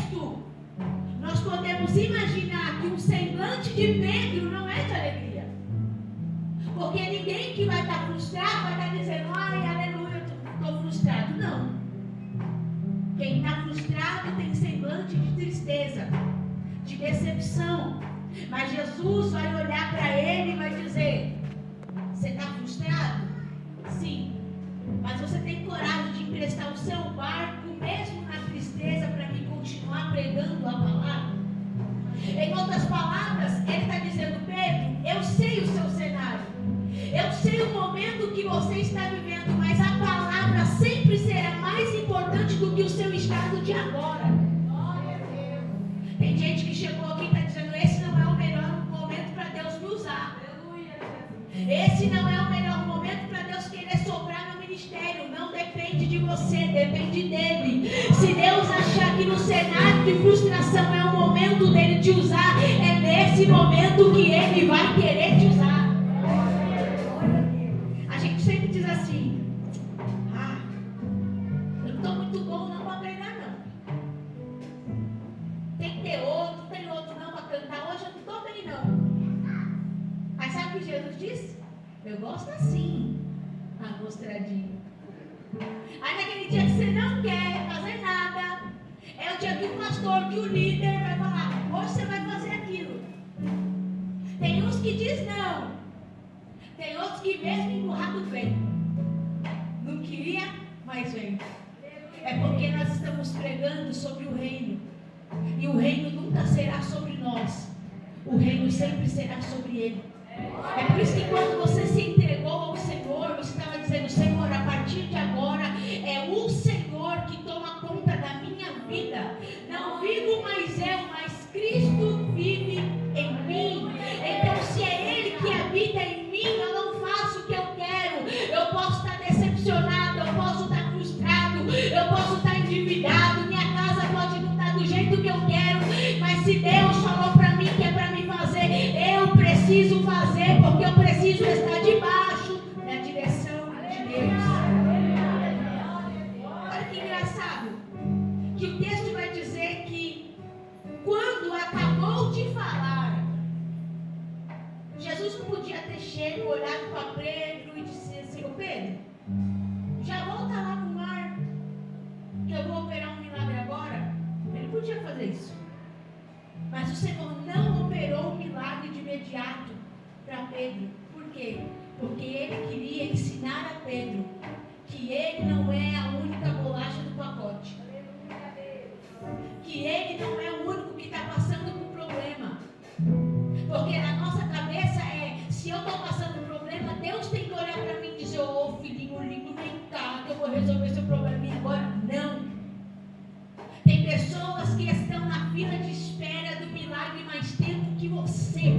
texto, nós podemos imaginar que um semblante de Pedro não é de alegria. Porque ninguém que vai estar frustrado vai estar dizendo, ai, aleluia, estou frustrado. Não. Quem está frustrado tem semblante de tristeza, de decepção. Mas Jesus vai olhar para ele e vai dizer, você está frustrado? Sim. Mas você tem coragem de emprestar o seu barco, mesmo na tristeza, para mim continuar pregando a palavra? Em outras palavras, ele está dizendo, Pedro, eu sei o seu cenário, eu sei o momento que você está vivendo, mas a palavra sempre será mais importante do que o seu estado de agora. Tem gente que chegou aqui e está dizendo, esse não é o melhor momento para Deus me usar. Esse não é o melhor momento para Deus querer soprar no ministério. Não depende de você, depende dele. Se Deus achar que no cenário de frustração é o momento dele te usar, é nesse momento que ele vai querer te usar. A gente sempre diz assim, eu não estou muito bom não para pregar não. Tem que ter outro, tem outro não para cantar. Hoje eu não estou bem não. Mas sabe o que Jesus disse? Eu gosto assim, amostradinho. Aí naquele dia que você não quer fazer nada, é o dia que o pastor, que o líder vai falar, hoje você vai fazer aquilo. Tem uns que diz não, tem outros que mesmo empurrado vem. Não queria, mas vem. É porque nós estamos pregando sobre o reino. E o reino nunca será sobre nós. O reino sempre será sobre ele. É por isso que quando você se entregou ao Senhor, você estava dizendo, Senhor, a partir de agora é o Senhor que toma conta da minha vida. Não vivo mais eu, mas Cristo vive em mim. Então se é Ele que habita em mim, eu não faço o que eu quero. Eu posso estar decepcionado, eu posso estar frustrado, eu posso estar endividado, minha casa pode não estar do jeito que eu quero, mas se Deus falou para mim que é para me fazer, eu preciso fazer, porque eu preciso estar debaixo da direção de Deus. Olha que engraçado, que o texto vai dizer que quando acabou de falar, Jesus não podia ter chego, olhado para Pedro e disse assim, ô Pedro, já volta lá para o mar, que eu vou operar um milagre agora. Ele podia fazer isso. Mas o Senhor não operou o milagre de imediato para Pedro. Por quê? Porque ele queria ensinar a Pedro que ele não é a única bolacha do pacote. Que ele não é o único que está passando por problema. Porque na nossa cabeça se eu estou passando por problema, Deus tem que olhar para mim e dizer, ô filhinho lindo, vem cá, que eu vou resolver seu probleminha agora. Não. Tem pessoas que estão na fila de espera do milagre mais tempo que você.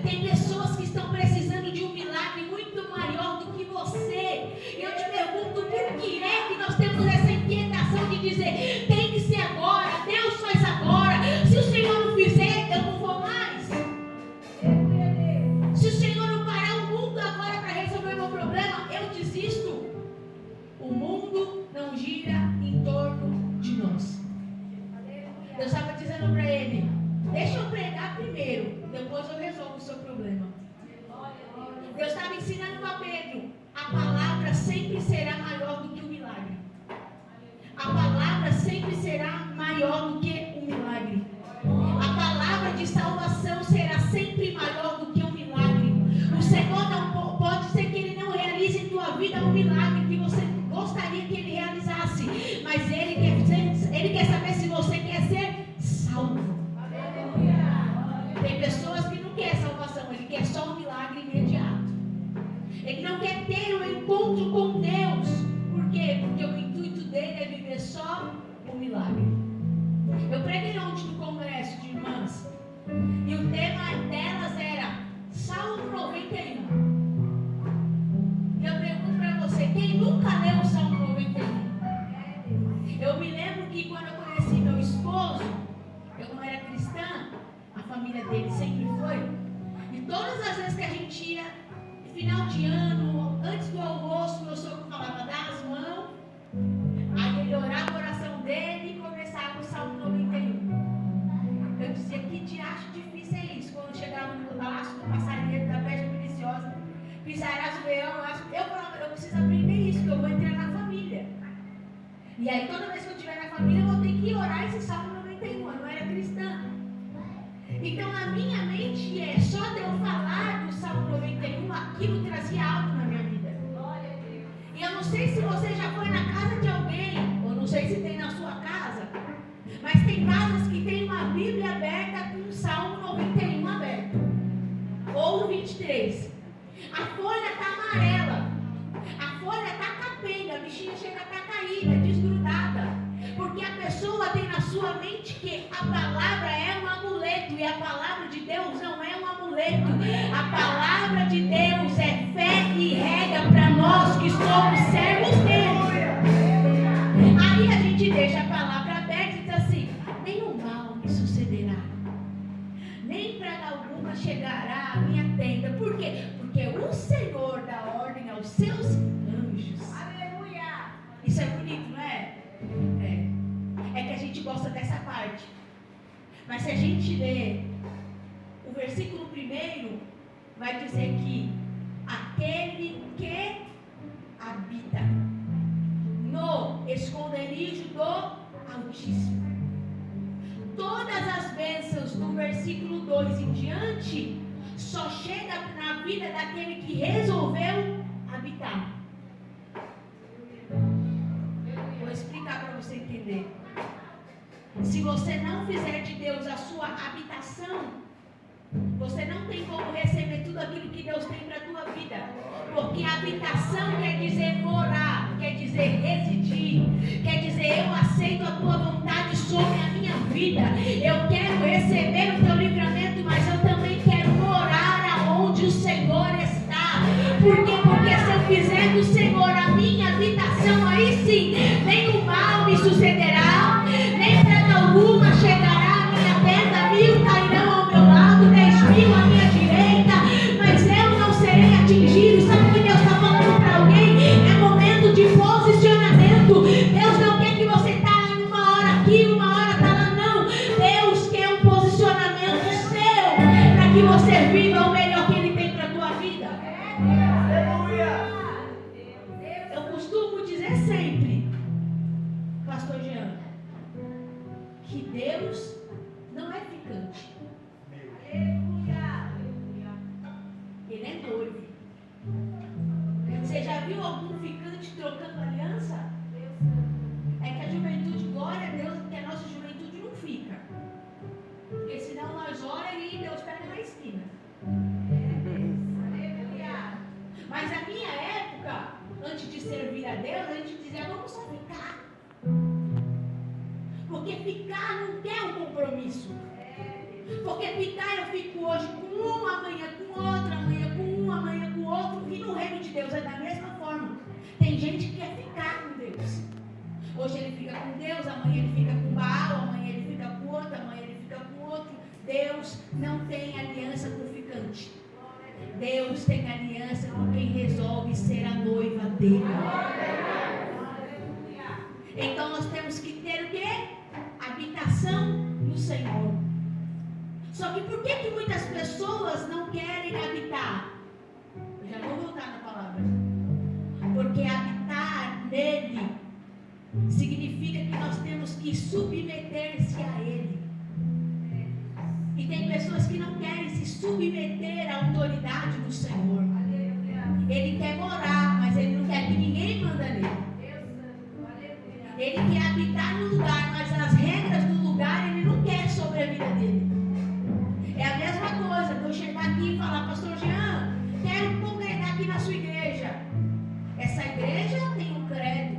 Tem pessoas que estão precisando de um milagre muito maior do que você. Eu te pergunto, por que é que nós temos essa inquietação de dizer, tem que ser agora, Deus faz agora. Se o Senhor não fizer, eu não vou mais. Se o Senhor não parar o mundo agora para resolver o meu problema, eu desisto. O mundo não gira em torno de nós. Deus estava dizendo para ele, deixa eu pregar primeiro, depois eu resolvo o seu problema. Deus estava ensinando para Pedro, a palavra sempre será maior do que o milagre. A palavra sempre será maior do que o milagre. A palavra de salvação será sempre maior do que o milagre. O Senhor não pode ser que Ele não realize em tua vida um milagre que você gostaria que Ele realizasse, mas Ele quer saber se você quer ser salvo. Tem pessoas que não querem salvação, Ele quer só um milagre imediato. Ele não quer ter um encontro com Deus. Por quê? Porque o intuito dele é viver só o milagre. Eu preguei ontem no congresso de irmãs e o tema delas era Salmo 91. Eu pergunto para você, quem nunca leu o Salmo 91? Eu me lembro que quando eu conheci meu esposo, eu não era cristã, a família dele sempre foi, e todas as vezes que a gente ia, final de ano, antes do almoço, meu sogro falava, dá as mãos, aí ele orava a oração dele e começava o Salmo 91. que orar esse Salmo 91, eu não era cristã. Então a minha mente só de eu falar do Salmo 91, aquilo trazia algo na minha vida. E eu não sei se você já foi na casa de alguém, ou não sei se tem na sua casa, mas tem casas que tem uma Bíblia aberta com o Salmo 91 aberto, ou 23. A folha está amarela, a folha está capenga, a bichinha chega a estar caída, desgrudada, porque a pessoa tem na sua mente que a palavra é um amuleto, e a palavra de Deus não é um amuleto. A palavra de Deus é fé e regra para nós que somos servos dele. Aí a gente deixa a palavra aberta e diz assim: nenhum mal me sucederá, nem praga alguma chegará à minha tenda. Por quê? Porque o Senhor dá ordem aos seus anjos. Aleluia! Isso é bonito, não é? É que a gente gosta dessa parte. Mas se a gente ler o versículo 1, vai dizer que aquele que habita no esconderijo do Altíssimo. Todas as bênçãos do versículo 2 em diante só chega na vida daquele que resolveu habitar. Vou explicar para você entender. Se você não fizer de Deus a sua habitação, você não tem como receber tudo aquilo que Deus tem para a tua vida. Porque habitação quer dizer morar, quer dizer residir, quer dizer eu aceito a tua vontade sobre a minha vida. Eu quero receber o teu livramento, mas eu também quero morar aonde o Senhor está. Por quê? Porque se eu fizer do Senhor a minha habitação, aí sim, nenhum mal me sucederá, nem praga alguma chegará à minha tenda, 1000 cairão ao meu lado, 10.000 à minha direita, mas eu não serei atingido. Sabe o que Deus está falando para alguém? É momento de posicionamento. Deus não quer que você está em uma hora aqui, uma hora está lá, não. Deus quer um posicionamento seu, para que você viva o melhor que Ele tem para a tua vida. Eu costumo dizer sempre, Pastor Jean, que Deus não é ficante. Ele é noivo. Você já viu algum ficante trocando aliança? É que a juventude, glória a Deus, que a nossa juventude não fica. Porque senão nós oramos e Deus pega na esquina. Mas na minha época, antes de servir a Deus, a gente dizia: vamos só ficar. Porque ficar não quer um compromisso. Porque ficar, eu fico hoje com um, amanhã com outro, amanhã com um, amanhã com outro. E no reino de Deus é da mesma forma. Tem gente que quer ficar com Deus. Hoje ele fica com Deus, amanhã ele fica com Baal, amanhã ele fica com outro, amanhã ele fica com outro. Deus não tem aliança com o ficante. Deus tem aliança com quem resolve ser a noiva dele. Então nós temos que ter o quê? Habitação no Senhor. Só que por que muitas pessoas não querem habitar? Eu já vou voltar na palavra. Porque habitar nele significa que nós temos que submeter-se a Ele. E tem pessoas que não querem se submeter à autoridade do Senhor. Ele quer morar, mas ele não quer que ninguém manda nele. Ele quer habitar no lugar, mas as regras do lugar ele não quer sobre a vida dele. É a mesma coisa de eu chegar aqui e falar: Pastor Jean, quero congregar aqui na sua igreja. Essa igreja tem um credo.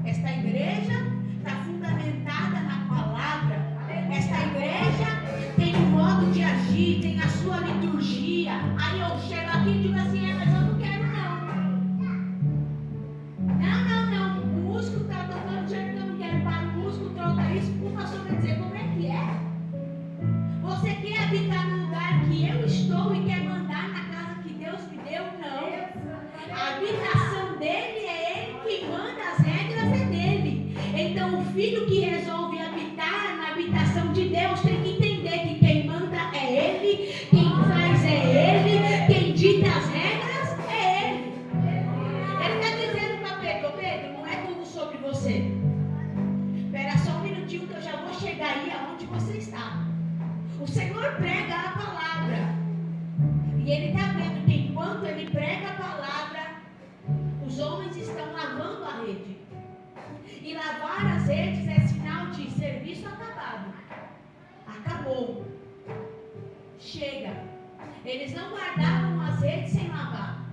Esta igreja está fundamentada na palavra. Esta igreja tem um modo de agir, tem a sua liturgia. Aí eu chego aqui e digo assim: mas eu não quero não. Não. O músico está tocando O Senhor prega a palavra. E Ele está vendo que enquanto Ele prega a palavra, os homens estão lavando a rede. E lavar as redes é sinal de serviço acabado. Acabou. Chega. Eles não guardavam as redes sem lavar.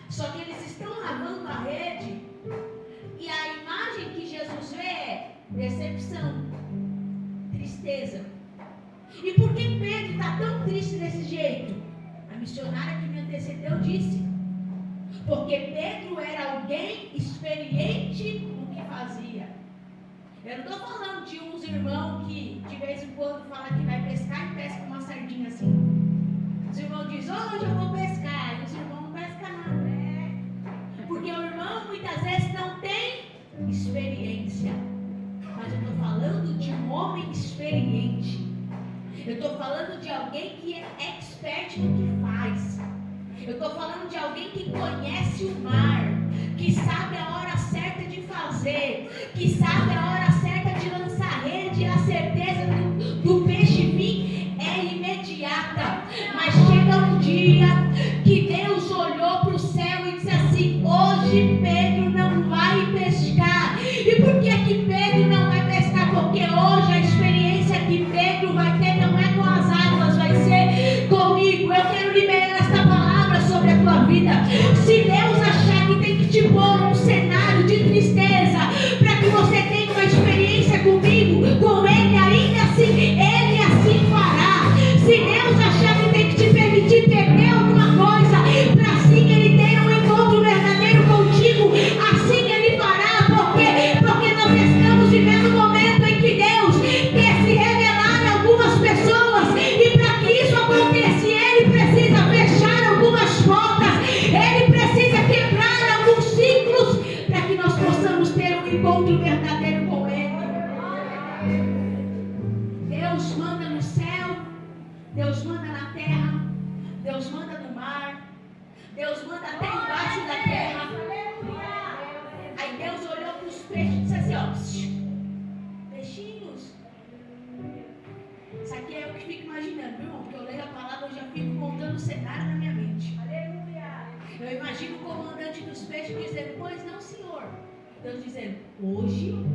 Só que eles estão lavando a rede. E a imagem que Jesus vê é decepção, tristeza. E por que Pedro está tão triste desse jeito? A missionária que me antecedeu disse: porque Pedro era alguém experiente no que fazia. Eu não estou falando de uns irmãos que de vez em quando falam que vai pescar e pesca uma sardinha assim. Os irmãos dizem: hoje eu vou pescar. E os irmãos não pescam nada. Porque o irmão muitas vezes não tem experiência. Mas eu estou falando de um homem experiente. Eu estou falando de alguém que é expert no que faz. Eu estou falando de alguém que conhece o mar, que sabe a hora certa de fazer, que sabe a hora certa de lançar rede, e a certeza do peixe vir é imediata. Mas chega um dia que Deus olhou para o céu e disse assim: hoje Pedro não vai pescar. E por que Pedro não vai pescar? Porque hoje a experiência que Pedro vai ter não é com as águas, vai ser comigo. Eu quero liberar esta palavra sobre a tua vida. Se Deus achar que tem que te pôr num cenário de tristeza para que você tenha uma experiência comigo, com Ele, ainda assim, Ele assim fará. Se Deus achar que tem que te permitir perder alguma coisa para assim Ele ter um encontro verdadeiro contigo, assim Ele fará. Porque nós estamos vivendo um momento em que Deus quer se revelar a algumas pessoas, e para que isso aconteça, Ele precisa fechar algumas portas, Ele precisa quebrar alguns ciclos para que nós possamos ter um encontro verdadeiro com Ele. Deus manda no céu, Deus manda na terra, Deus manda no mar, Deus manda até embaixo da terra. Aí Deus olhou para os peixes e disse assim: ó, peixinhos. Isso aqui é eu que fico imaginando, viu, irmão? Porque eu leio a palavra, eu já fico montando o cenário na minha mente. Eu imagino o comandante dos peixes dizendo: pois não, senhor. Deus dizendo: hoje,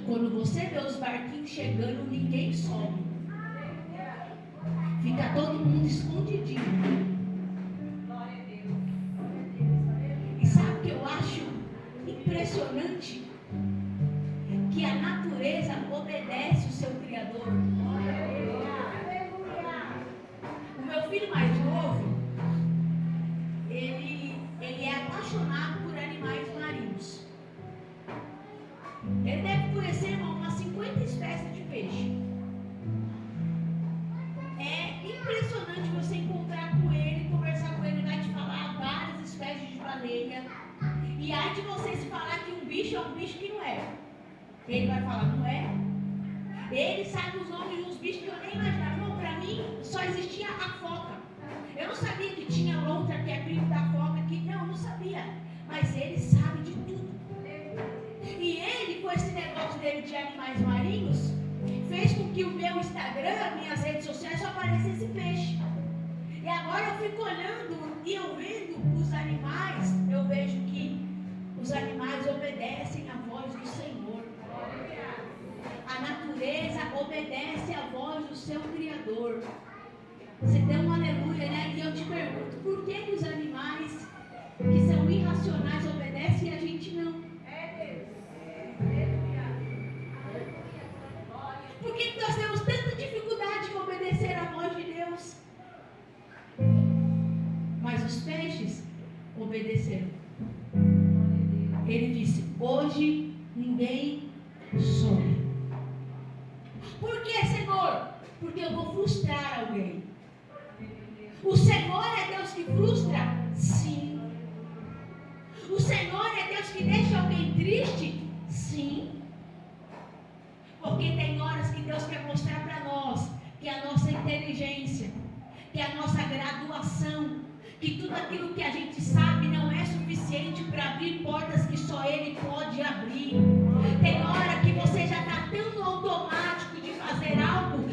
quando você vê os barquinhos chegando, ninguém sobe. Fica todo mundo escondidinho. E sabe o que eu acho impressionante? Que a natureza obedece o seu Criador. O meu filho mais novo, ele é apaixonado por animais marinhos. Ele deve conhecer, irmão, umas 50 espécies de peixe. É impressionante você encontrar com ele, conversar com ele, vai te falar várias espécies de baleia. E aí de você se falar que um bicho é um bicho que não é. Ele vai falar: não é. Ele sabe os nomes de uns bichos que eu nem imaginava. Não, para mim só existia a foca. Eu não sabia que tinha lontra, que é primo da foca, que não, eu não sabia. Mas ele sabe de tudo. E ele, com esse negócio dele de animais marinhos, fez com que o meu Instagram, minhas redes sociais, só aparecesse peixe. E agora eu fico olhando e eu vendo os animais, eu vejo que os animais obedecem à voz do Senhor. A natureza obedece à voz do seu Criador. Você tem um aleluia, né? E eu te pergunto: por que os animais que são irracionais obedecem e a gente não? Por que nós temos tanta dificuldade de obedecer à voz de Deus? Mas os peixes obedeceram. Ele disse: hoje ninguém sobe. Por que, Senhor? Porque eu vou frustrar alguém. O Senhor é Deus que frustra? Sim. O Senhor é Deus que deixa alguém triste? Sim. Porque tem horas que Deus quer mostrar para nós que a nossa inteligência, que a nossa graduação, que tudo aquilo que a gente sabe não é suficiente para abrir portas que só Ele pode abrir. Tem hora que você já está tão no automático de fazer algo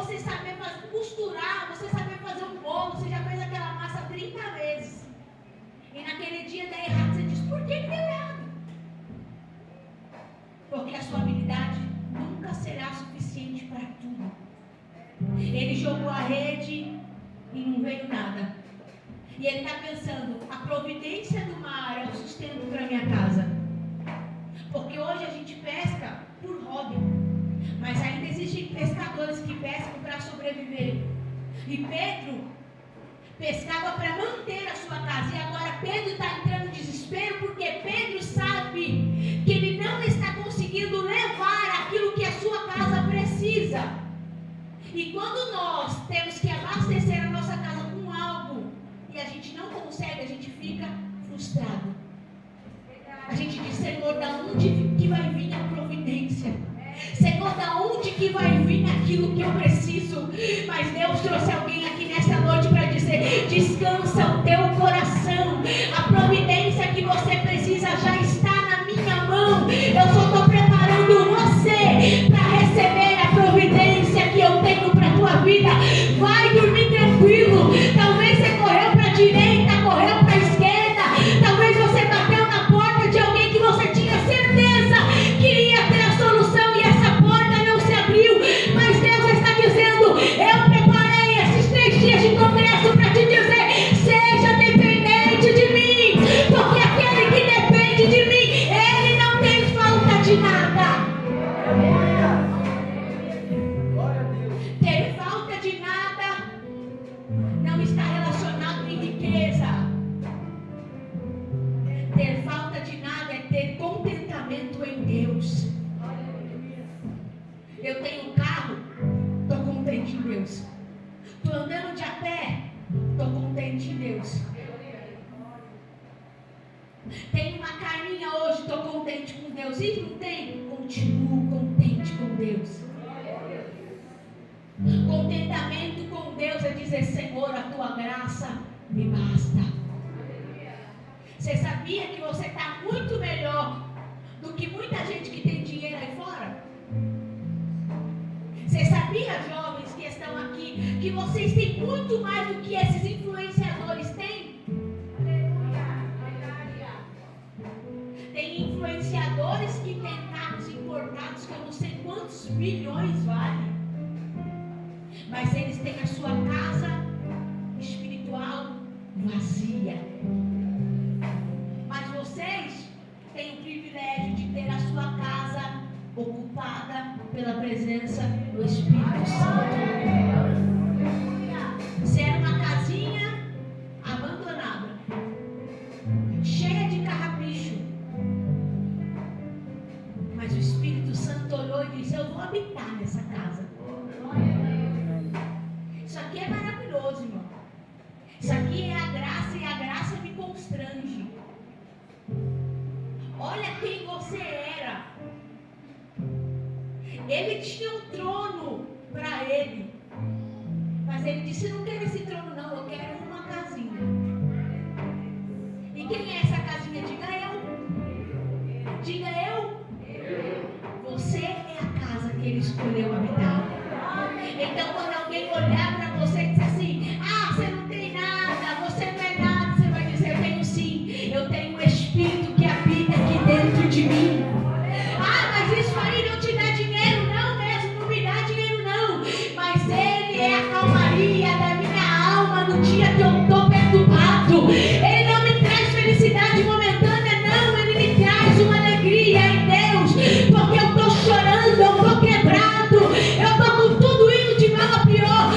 você saber costurar, você saber fazer um bolo, você já fez aquela massa 30 vezes. E naquele dia dá errado, você diz, por que deu errado? Porque a sua habilidade nunca será suficiente para tudo. Ele jogou a rede e não veio nada. E ele está pensando, a providência do mar é o sustento para minha casa. Porque hoje a gente pesca por hobby. Mas ainda existem pescadores que pescam para sobreviver. E Pedro pescava para manter a sua casa. E agora Pedro está entrando em desespero porque Pedro sabe que ele não está conseguindo levar aquilo que a sua casa precisa. E quando nós temos que abastecer a nossa casa com algo e a gente não consegue, a gente fica frustrado. A gente diz, Senhor, da onde que vai vir a providência? Senhor, da onde que vai vir aquilo que eu preciso? Mas Deus trouxe alguém aqui nesta noite para dizer, descansa o teu coração. A providência que você precisa já está na minha mão. Eu só estou preparando você para receber a providência que eu tenho para a tua vida. Vai dormir tranquilo. Talvez você correu para a direita, correu para a esquerda. Talvez você bateu na porta de alguém que você tinha certeza que ia ter a solução e essa porta não se abriu. Mas Deus está dizendo, eu preparei esses 3 dias de congresso para te dizer, seja dependente de mim. Porque aquele que depende de mim, ele não tem falta de nada. Ter falta de nada não está relacionado em riqueza. Ter falta de nada é ter contentamento em Deus. Eu tenho um carro, estou contente em Deus. Estou andando de a pé, estou contente em Deus. Tenho uma carninha hoje, estou contente com Deus. E não tem? Continuo contente com Deus. Contentamento com Deus é dizer, Senhor, a tua graça me basta. Você sabia que você está muito melhor do que muita gente que tem dinheiro aí fora? Você sabia, jovens que estão aqui, que vocês têm muito mais do que esses influenciadores têm? Tem influenciadores que têm carros importados que eu não sei quantos milhões valem. Mas eles têm a sua casa espiritual vazia. Mas vocês têm o privilégio de ter a sua casa ocupada pela presença do Espírito Santo. Se era uma casinha abandonada, cheia de carrapicho, mas o Espírito Santo olhou e disse, eu vou habitar nessa casa. Isso aqui é maravilhoso, irmão. Isso aqui é a graça e a graça me constrange. Olha quem você era. Ele tinha um trono para ele. Mas ele disse, não quero esse trono não, eu quero uma casinha. E quem é essa casinha? Diga eu. Diga eu. Você é a casa que ele escolheu habitar. Então quando alguém olhar para você e dizer assim, você não tem nada, você não é nada, você vai dizer, eu tenho sim, eu tenho um Espírito que habita aqui dentro de mim. Mas isso aí não te dá dinheiro não mesmo, não me dá dinheiro não, mas ele é a calmaria da minha alma no dia que eu estou perturbado. Ele não me traz felicidade momentânea não, ele me traz uma alegria em Deus, porque eu estou chorando, eu estou quebrado, eu estou com tudo indo de mal a pior,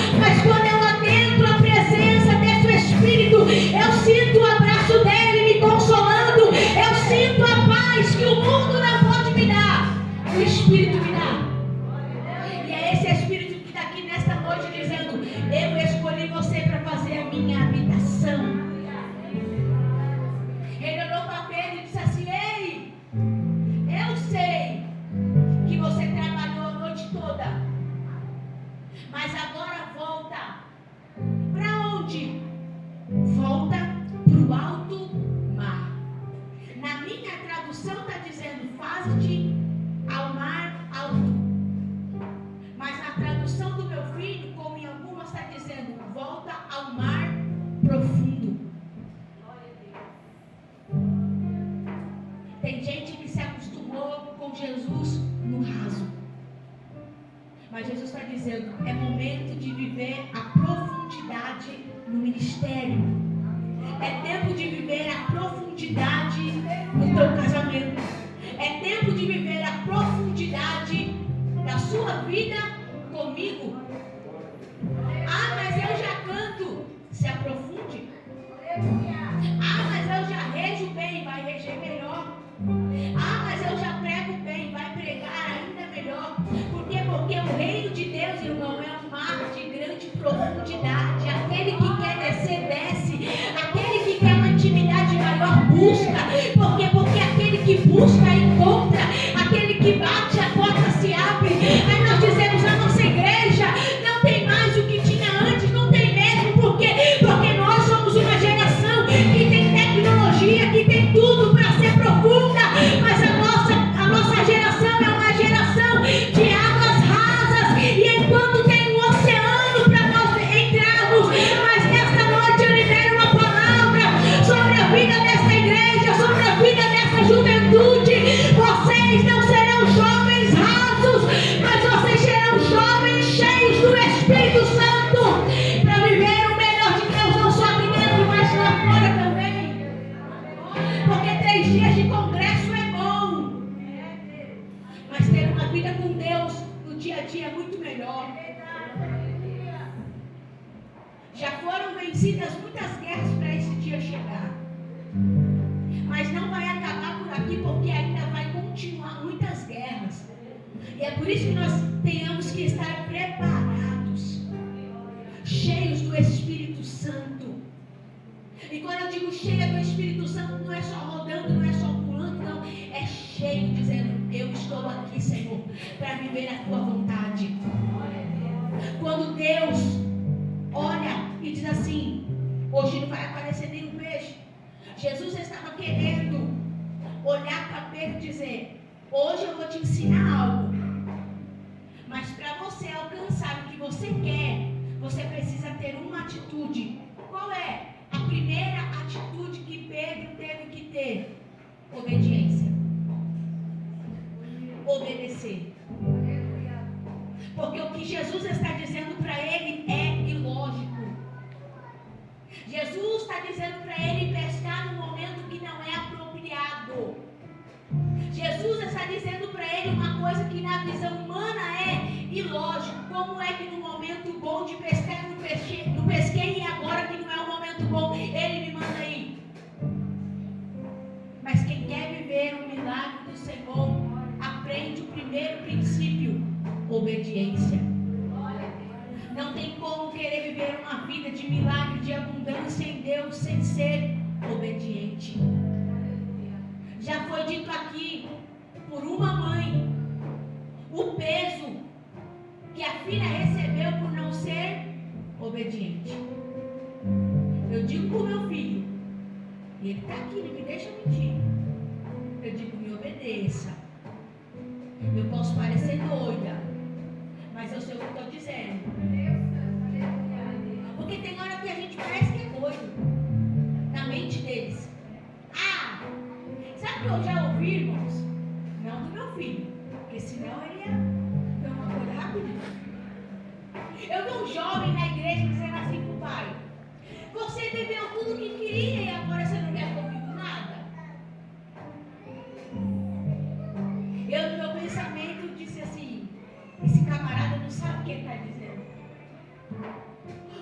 Jesus no raso. Mas Jesus está dizendo, é momento de viver a profundidade no ministério. É tempo de viver a profundidade no teu casamento. É tempo de viver a profundidade da sua vida comigo. Ah, mas eu já canto. Se aprofunde. Ah, mas eu já rejo bem. Vai reger melhor. Ah, mas eu já prego bem. Vai pregar ainda melhor. Por quê? Porque o reino de Deus, irmão, é um mar de grande profundidade. Aquele que quer descer, desce. Aquele que quer uma intimidade maior, busca. Por quê? Porque aquele que busca, encontra. Aquele que bate, a porta se abre. Aí nós dizemos, a nossa igreja não tem mais o que tinha antes. Não tem mesmo. Por quê? Porque nós somos uma geração que tem tecnologia, que tem tudo para ser profunda. Mas a nossa geração é uma geração de águas rasas. E enquanto tem um oceano para nós entrarmos. Mas nesta noite eu libero uma palavra sobre a vida dessa igreja, sobre a vida dessa juventude. Vocês não serão jovens rasos, mas vocês serão jovens cheios do Espírito Santo para viver o melhor de Deus, não só aqui dentro, mas lá fora também. Porque 3 dias de congresso é bom, mas ter uma vida com Deus no dia a dia é muito melhor. Já foram vencidas muitas guerras para esse dia chegar, mas não vai acabar por aqui, porque ainda vai continuar muitas guerras. E é por isso que nós tenhamos que estar preparados, cheios do Espírito Santo. E quando eu digo cheia do Espírito Santo, não é só rodando, não é só pulando, não. É cheio, dizendo, eu estou aqui, Senhor, para viver a tua vontade. Quando Deus olha e diz assim, hoje não vai aparecer nenhum peixe. Jesus estava querendo olhar para Pedro e dizer, hoje eu vou te ensinar algo. Mas para você alcançar o que você quer, você precisa ter uma atitude. Qual é? A primeira atitude que Pedro teve que ter: obediência. Obedecer. Porque o que Jesus está dizendo para ele é ilógico. Jesus está dizendo para ele pescar num momento que não é apropriado. Jesus está dizendo para ele uma coisa que na visão humana é ilógico. Como é que no momento bom de pescar eu não pesquei e agora que não é um momento bom, ele me manda ir? Mas quem quer viver o milagre do Senhor, aprende o primeiro princípio: obediência. Não tem como querer viver uma vida de milagre, de abundância em Deus sem ser obediente. Já foi dito aqui por uma mãe o peso que a filha recebeu por não ser obediente. Eu digo para o meu filho, e ele está aqui, não me deixa mentir. Eu digo, me obedeça. Eu posso parecer doida, mas eu sei o que estou dizendo. Porque tem hora que a gente parece que é doido na mente deles. Ah, sabe que eu já ouvi, irmãos? Não do meu filho, porque senão ele ia ter uma coisa rapidinho. Eu vi um jovem na igreja dizendo assim pro pai: você viveu tudo o que queria e agora você não quer comigo nada? Eu, no meu pensamento, disse assim: esse camarada não sabe o que ele está dizendo.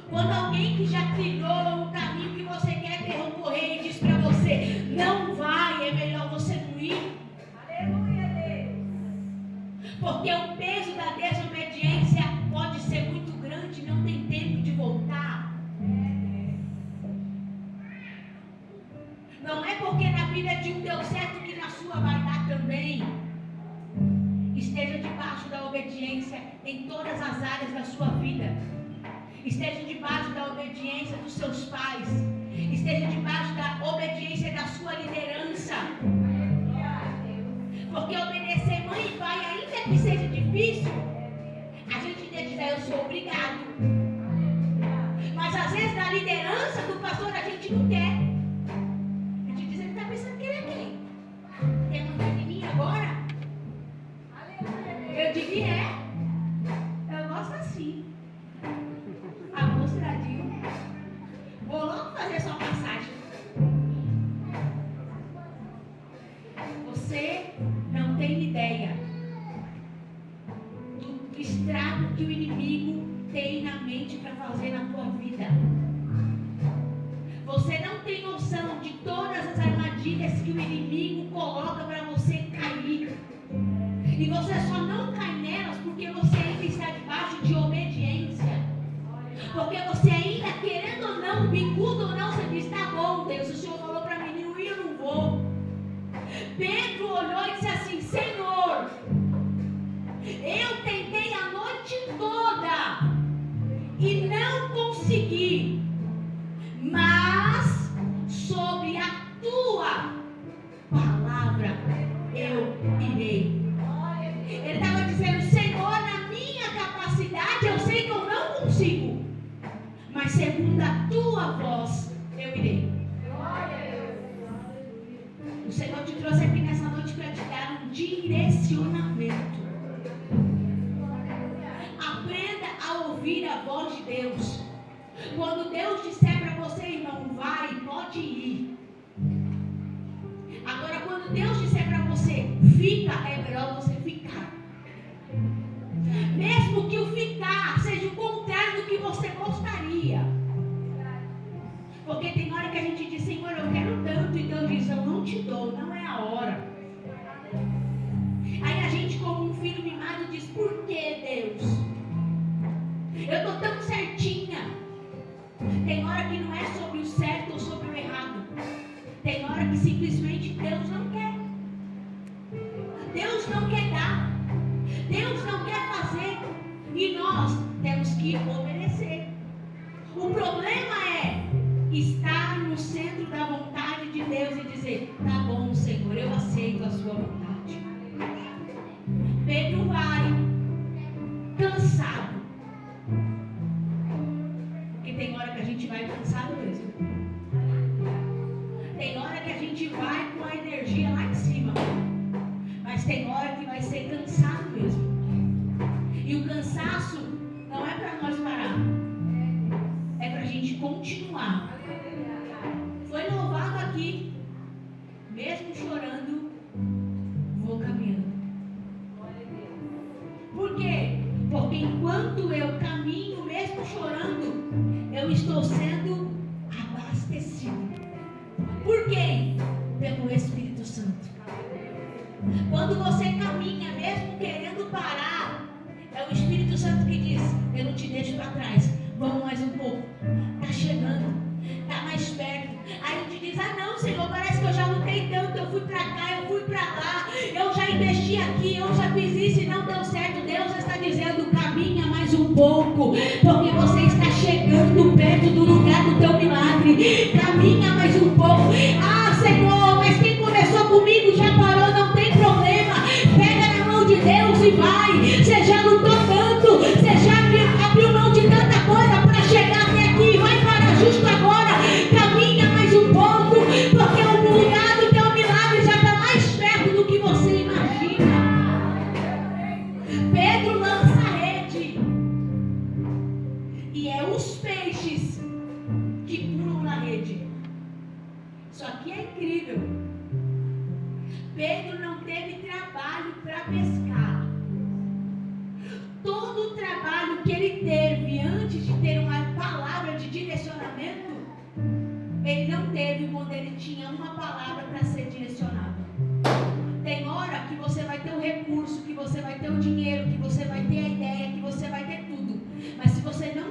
Quando alguém que já trilhou o caminho que você quer percorrer e diz para você, não vai, é melhor você não ir. Aleluia, Deus. Porque o peso da desobediência pode ser muito grande, não tem tempo de voltar. Não é porque na vida de um deu certo que na sua vai dar também. Esteja debaixo da obediência em todas as áreas da sua vida. Esteja debaixo da obediência dos seus pais. Esteja debaixo da obediência da sua liderança. Porque obedecer mãe e pai, ainda que seja difícil, a gente diz, eu sou obrigado. Mas às vezes na liderança do pastor a gente não quer. A gente diz, ele está pensando que ele é quem? Quer mandar em mim agora? Eu digo, eu gosto assim. Amostradinho. Vou logo fazer só massagem. Você não tem ideia do estrago que o inimigo tem na mente para fazer na tua vida. Você não tem noção de todas as armadilhas que o inimigo coloca para você cair. E você só não cai nelas porque você ainda está debaixo de obediência. Porque você ainda, querendo ou não, bicudo ou não, você diz, tá bom, Deus, o Senhor falou para mim, não ir, eu não vou. Pedro olhou e disse assim, Senhor, eu tentei a noite toda e não consegui, mas sobre a tua palavra eu irei. Ele estava dizendo, Senhor, na minha capacidade eu sei que eu não consigo, mas segundo a tua voz eu irei. O Senhor te trouxe aqui nessa noite para te dar um direcionamento. Aprenda a ouvir a voz de Deus. Quando Deus disser para você, irmão, vai, pode ir. Agora, quando Deus disser para você, fica, é melhor você ficar. Mesmo que o ficar seja o contrário do que você gostaria. Porque tem hora que a gente diz, Senhor, eu quero tanto, e Deus diz, eu não te dou, não é a hora. Aí a gente, como um filho mimado, diz, por que, Deus? Eu estou tão certinha. Tem hora que não é sobre o certo ou sobre o errado. Tem hora que simplesmente Deus não quer. Deus não quer dar. Deus não quer fazer. E nós temos que obedecer. O problema é estar no centro da vontade de Deus e dizer, tá bom, Senhor, eu aceito a sua vontade. Pedro vai cansado. Porque tem hora que a gente vai cansado mesmo. Tem hora que a gente vai com a energia lá em cima. Mas tem hora que vai ser cansado mesmo. E o cansaço não é para nós parar. É para a gente continuar. Foi louvado aqui. Mesmo chorando, vou caminhando. Por quê? Porque enquanto eu caminho, mesmo chorando, eu estou sendo abastecido. Por quê? Pelo Espírito Santo. Quando você caminha, mesmo querendo parar, é o Espírito Santo que diz, eu não te deixo para trás, vamos mais um pouco, está chegando, está mais perto. Aí a gente diz, não, Senhor, parece que eu já lutei tanto, eu fui para cá, eu fui para lá, eu já investi aqui, eu já fiz isso e não deu certo. Deus está dizendo, caminha mais um pouco, porque você está chegando perto do lugar do teu milagre. Caminha mais um pouco. Senhor, mas quem começou comigo já parou, não tem problema. Pega na mão de Deus e vai. Você já lutou tanto, você já abriu mão de tanta coisa para chegar até aqui, vai parar justo agora. Caminha mais um pouco, porque o lugar do teu milagre já está mais perto do que você imagina. Pedro lança a rede e é os peixes que pulam na rede. Só que é incrível. Pedro não teve trabalho para pescar. Todo o trabalho que ele teve antes de ter uma palavra de direcionamento, ele não teve quando ele tinha uma palavra para ser direcionado. Tem hora que você vai ter o recurso, que você vai ter o dinheiro, que você vai ter a ideia, que você vai ter